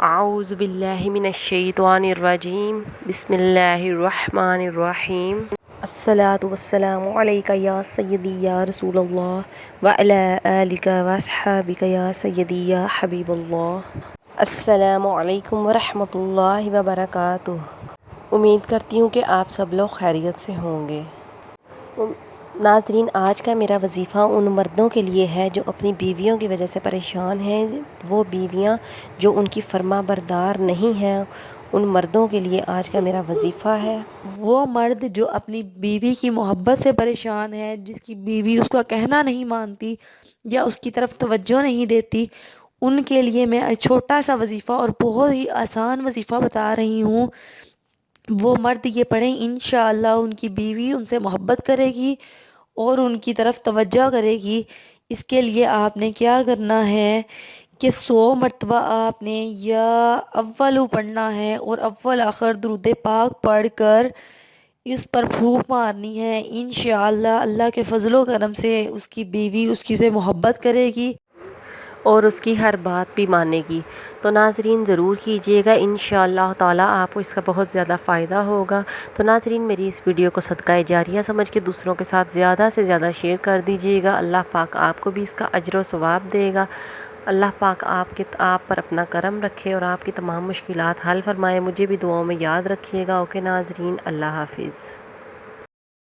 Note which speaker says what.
Speaker 1: اعوذ باللہ من الشیطان الرجیم بسم اللہ الرحمن الرحیم الصلاۃ والسلام علیک یا سیدی یا رسول اللہ وعلی آلک واصحابک یا سیدی یا حبیب اللہ۔ السلام علیکم ورحمۃ اللہ وبرکاتہ۔ امید کرتی ہوں کہ آپ سب لوگ خیریت سے ہوں گے۔ ناظرین، آج کا میرا وظیفہ ان مردوں کے لیے ہے جو اپنی بیویوں کی وجہ سے پریشان ہیں، وہ بیویاں جو ان کی فرما بردار نہیں ہیں، ان مردوں کے لیے آج کا میرا وظیفہ ہے۔
Speaker 2: وہ مرد جو اپنی بیوی کی محبت سے پریشان ہے، جس کی بیوی اس کا کہنا نہیں مانتی یا اس کی طرف توجہ نہیں دیتی، ان کے لیے میں چھوٹا سا وظیفہ اور بہت ہی آسان وظیفہ بتا رہی ہوں۔ وہ مرد یہ پڑھیں، انشاءاللہ ان کی بیوی ان سے محبت کرے گی اور ان کی طرف توجہ کرے گی۔ اس کے لیے آپ نے کیا کرنا ہے کہ 100 مرتبہ آپ نے یا اولو پڑھنا ہے اور اول آخر درود پاک پڑھ کر اس پر پھونک مارنی ہے۔ انشاءاللہ اللہ کے فضل و کرم سے اس کی بیوی اس کی سے محبت کرے گی
Speaker 1: اور اس کی ہر بات بھی مانے گی۔ تو ناظرین ضرور کیجیے گا، انشاءاللہ تعالیٰ آپ کو اس کا بہت زیادہ فائدہ ہوگا۔ تو ناظرین، میری اس ویڈیو کو صدقہ جاریہ سمجھ کے دوسروں کے ساتھ زیادہ سے زیادہ شیئر کر دیجیے گا۔ اللہ پاک آپ کو بھی اس کا اجر و ثواب دے گا۔ اللہ پاک آپ پر اپنا کرم رکھے اور آپ کی تمام مشکلات حل فرمائے۔ مجھے بھی دعاؤں میں یاد رکھیے گا۔ اوکے ناظرین، اللہ حافظ۔